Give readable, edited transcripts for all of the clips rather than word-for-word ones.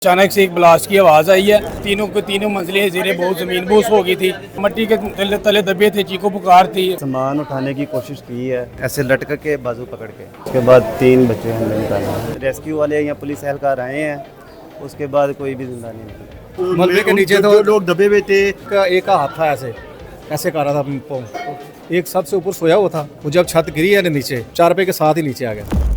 अचानक से एक ब्लास्ट की आवाज़ आई है। तीनों मंजिलें ज़ेरे बहुत ज़मीन बोस हो गई थी, मट्टी के तले दबे थे, चीखो पुकार थी। सामान उठाने की कोशिश की है, ऐसे लटक के बाजू पकड़ के। उसके बाद 3 बच्चे हमने निकाला। रेस्क्यू वाले या पुलिस एहलकार आए हैं, उसके बाद कोई भी जिंदा नहीं निकला। मलबे के नीचे तो लोग दबे हुए थे। एक का हाथ था ऐसे कर रहा था, एक सबसे ऊपर सोया हुआ था। वो जब छत गिरी है नीचे, 4 रुपये के साथ ही नीचे आ गया।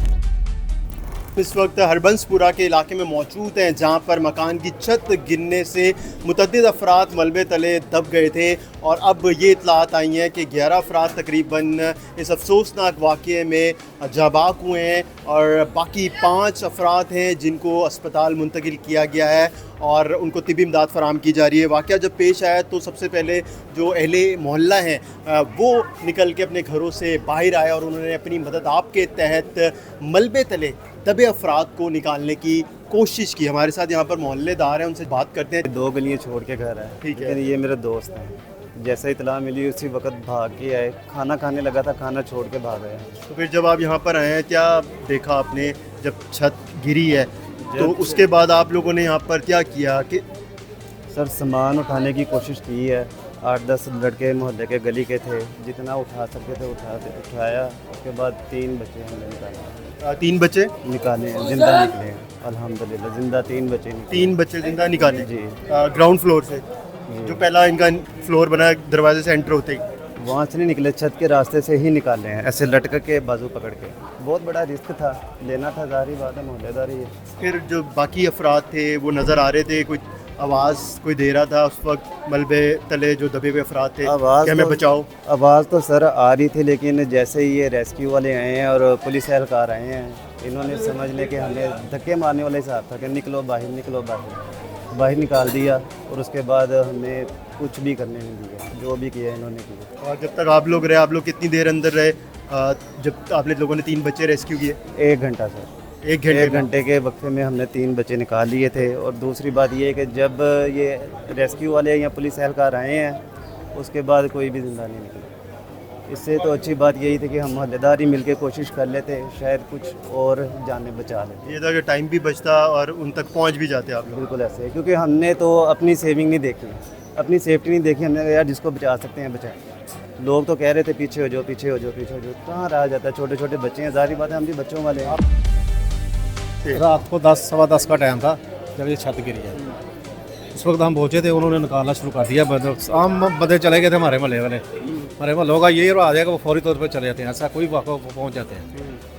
इस वक्त हरबंसपुरा के इलाके में मौजूद हैं, जहां पर मकान की छत गिरने से मुतअद्दिद अफराद मलबे तले दब गए थे। और अब ये इतलात आई हैं कि 11 अफराद तकरीबन इस अफसोसनाक वाक़े में जाबाक हुए हैं और बाकी 5 अफराद हैं जिनको अस्पताल मुंतकिल किया गया है और उनको तिबी इमदाद फराम की जा रही है। वाक़या जब पेश आया तो सबसे पहले जो अहले मोहल्ला हैं वो निकल के अपने घरों से बाहर आए और उन्होंने अपनी मदद आपके तहत मलबे तले दबे अफराद को निकालने की कोशिश की। हमारे साथ यहाँ पर मोहल्लेदार हैं, उनसे बात करते हैं। 2 गलियां छोड़ के घर है, ठीक है। लेकिन ये मेरे दोस्त हैं। जैसे इतला मिली उसी वक्त भाग के आए, खाना खाने लगा था, खाना छोड़ के भाग गए। तो फिर जब आप यहाँ पर आए हैं, क्या देखा आपने जब छत गिरी है? तो उसके बाद आप लोगों ने यहाँ पर क्या किया कि सर सामान उठाने की कोशिश की है। 8-10 लड़के मोहल्ले के गली के थे, जितना उठा सकते थे उठाया। उसके बाद 3 बच्चे हमने निकाले। 3 बच्चे निकाले हैं, जिंदा निकले हैं अल्हम्दुलिल्लाह। जिंदा 3 बच्चे निकले। 3 बच्चे जिंदा निकाले जी। ग्राउंड फ्लोर से, जो पहला इनका फ्लोर बना है, दरवाजे से एंटर होते ही वहाँ से नहीं निकले, छत के रास्ते से ही निकाले हैं, ऐसे लटक के बाजू पकड़ के। बहुत बड़ा रिस्क था, लेना था, जारी बात है, मोहल्लेदारी है। फिर जो बाकी अफराद थे वो नज़र आ रहे थे, कुछ आवाज़ कोई दे रहा था उस वक्त मलबे तले जो दबे हुए अफराद थे आवाज़ कि हमें बचाओ? आवाज़ तो सर आ रही थी, लेकिन जैसे ही ये रेस्क्यू वाले आए हैं और पुलिस एहलकार आए हैं, इन्होंने समझ ले कि हमें धक्के मारने वाला हिसाब था कि निकलो बाहर, निकलो बाहर निकाल दिया। और उसके बाद हमें कुछ भी करने नहीं दिया, जो भी किया इन्होंने किया। और जब तक आप लोग रहे, आप लोग कितनी देर अंदर रहे जब आपने लोगों ने 3 बच्चे रेस्क्यू किए? 1 घंटा सर। 1 घंटे के वक्फे में हमने 3 बच्चे निकाल लिए थे। और दूसरी बात ये है कि जब ये रेस्क्यू वाले या पुलिस एहलकार आए हैं, उसके बाद कोई भी जिंदा नहीं निकला। इससे तो अच्छी बात यही थी कि हम मोहल्लेदारी मिल के कोशिश कर लेते, शायद कुछ और जानें बचा लेते। ये था कि टाइम भी बचता और उन तक पहुंच भी जाते आप लोग। बिल्कुल ऐसे है, क्योंकि हमने तो अपनी सेविंग नहीं देखी, अपनी सेफ्टी नहीं देखी। हमने यार जिसको बचा सकते हैं बचाएं। लोग तो कह रहे थे पीछे हो जाओ, पीछे हो जाओ, पीछे हो जाओ। कहाँ रहा जाता है, छोटे छोटे बच्चे हैं, जाहिर बात है हम भी बच्चों वाले हैं। रात को 10 सवा 10 का टाइम था जब ये छत गिरी है। उस वक्त हम पहुँचे थे, उन्होंने निकालना शुरू कर दिया। आम बंदे चले गए थे हमारे महल्ले वाले। हमारे महल्लों का ये आ जाएगा, वो फौरी तौर पर चले जाते हैं, ऐसा कोई वाक़ा पहुँच जाते हैं।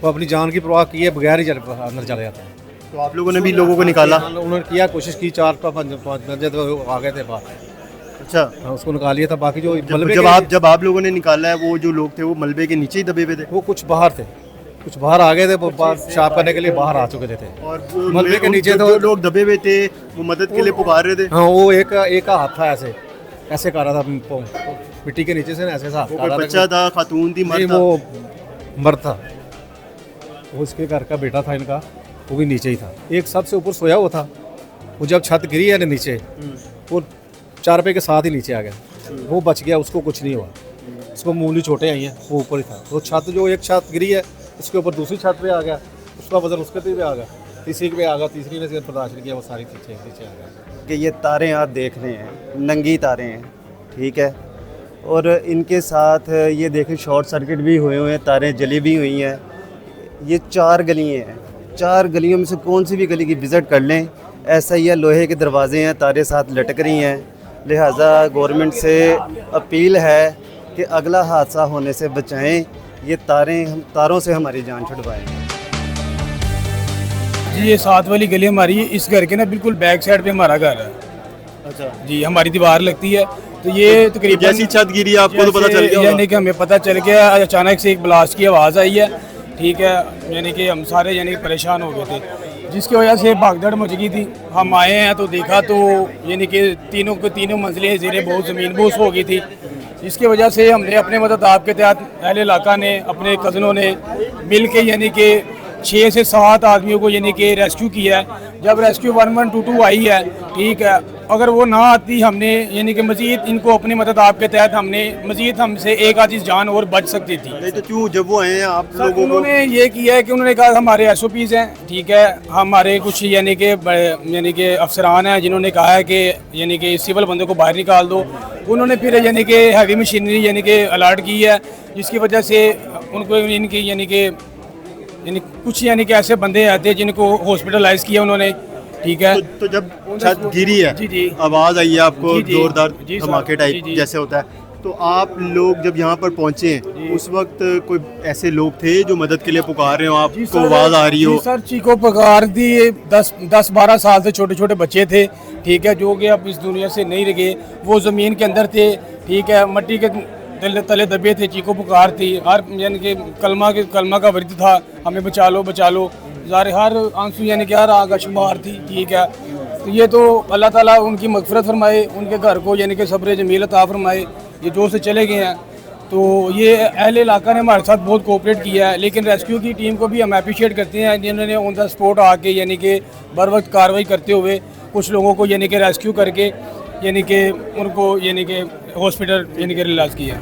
वो अपनी जान की परवाह किए बगैर ही अंदर चले जाते हैं। तो आप लोगों ने भी लोगों को निकाला? उन्होंने किया, कोशिश की, 4-5 बंदे तो आ गए थे बाहर। अच्छा, उसको निकाल लिया था। बाकी जो जब आप लोगों ने निकाला है, वो जो लोग थे वो मलबे के नीचे ही दबे हुए थे? वो कुछ बाहर थे, कुछ बाहर आ गए थे, वो पेशाब करने के लिए बाहर आ चुके थे। और मलबे के नीचे तो जो लोग दबे हुए थे वो मदद के लिए पुकार रहे थे? हाँ, वो एक का हाथ था ऐसे कर रहा था, मिट्टी के नीचे से ऐसे सा। वो कोई बच्चा था, खातून थी, मर्द था? वो मर्द था। वो इसके घर का बेटा था इनका, वो भी नीचे ही था। एक सबसे ऊपर सोया हुआ था। वो जब छत गिरी है नीचे, वो 4 रुपये के साथ ही नीचे आ गया। वो बच गया, उसको कुछ नहीं हुआ। उसको मामूली चोटें आई हैं, वो ऊपर ही था। तो छत जो एक छत गिरी है, उसके ऊपर दूसरी छत पे आ गया, उसका वजन उसके पे आ गया, तीसरी पे आ गया, तीसरी ने बर्दाश्त नहीं किया, वो सारी नीचे आ गया। कि ये तारें आप देख रहे हैं, नंगी तारें हैं, ठीक है। और इनके साथ ये देखें शॉर्ट सर्किट भी हुए हैं, तारें जली भी हुई हैं। ये 4 गलियाँ हैं, 4 गलियों में से कौन सी भी गली की विज़िट कर लें, ऐसा ही है। लोहे के दरवाजे हैं, तारें साथ लटक रही हैं। लिहाजा गवर्नमेंट से अपील है कि अगला हादसा होने से बचाएं, ये तारों से हमारी जान छुड़वाएं। जी, ये 7 वाली गली हमारी, इस घर के ना बिल्कुल बैक साइड पे हमारा घर है। अच्छा जी, हमारी दीवार लगती है। तो ये तकरीबन जैसी छत गिरी आपको तो पता चल गया होगा? यानी कि हमें पता चल गया, अचानक से एक ब्लास्ट की आवाज़ आई है, ठीक है। यानी कि हम सारे यानी परेशान हो गए थे, जिसकी वजह से भागदड़ मच गई थी। हम आए हैं तो देखा तो यानी कि तीनों मंजिलें ज़ेरे बहुत ज़मीन बोस हो गई थी। इसकी वजह से हमने अपने मदद आपके तहत अहले इलाका ने, अपने कज़नों ने मिल के यानी कि 6 से 7 आदमियों को यानी कि रेस्क्यू किया है। जब रेस्क्यू 1122 आई है, ठीक है, अगर वो ना आती हमने यानी कि मज़ीद इनको अपनी मदद आपके तहत हमने मज़ीद हमसे एक आधी जान और बच सकती थी। नहीं तो क्यों जब वो आए हैं आप सर, लोगों को उन्होंने ये किया है कि उन्होंने कहा हमारे SOPs हैं, ठीक है, हमारे कुछ यानी कि अफसरान हैं जिन्होंने कहा है कि यानी कि सिविल बंदों को बाहर निकाल दो। उन्होंने फिर यानी कि हैवी मशीनरी यानी कि अलर्ट की है, जिसकी वजह से उनको इनकी यानी कुछ यानी कि ऐसे बंदे आते हैं जिनको हॉस्पिटलाइज किया उन्होंने, ठीक है। तो जब छत गिरी है, जी जी, आवाज़ आई है आपको जी, जी, जोरदार जी सर, धमाके टाइप जी, जी। जैसे होता है, तो आप लोग जब यहाँ पर पहुँचे उस वक्त कोई ऐसे लोग थे जो मदद के लिए पुकार रहे हो, आपको आवाज़ आ रही हो? जी सर, चीको पुकार दी। 10-12 साल से छोटे छोटे बच्चे थे, ठीक है, जो कि अब इस दुनिया से नहीं रहे। वो ज़मीन के अंदर थे, ठीक है, मट्टी के तले दबे थे, चीको पुकार थी। हर यानी कि कलमा का वर्द था, हमें बचा लो बचा लो। ज़ाहिर हर आंसू यानी कि हर आग शुमार थी, ठीक है। तो ये तो अल्लाह ताला उनकी मगफरत फरमाए, उनके घर को यानी कि सब्र जमील अता फरमाए। ये जो से चले गए हैं, तो ये अहले इलाका ने हमारे साथ बहुत कोऑपरेट किया है। लेकिन रेस्क्यू की टीम को भी हम अप्रिशिएट करते हैं जिन्होंने ऑन द स्पॉट आके यानी कि बर वक्त कार्रवाई करते हुए कुछ लोगों को यानी कि रेस्क्यू करके यानी कि उनको यानी कि हॉस्पिटल यानी कि रिलाज किया।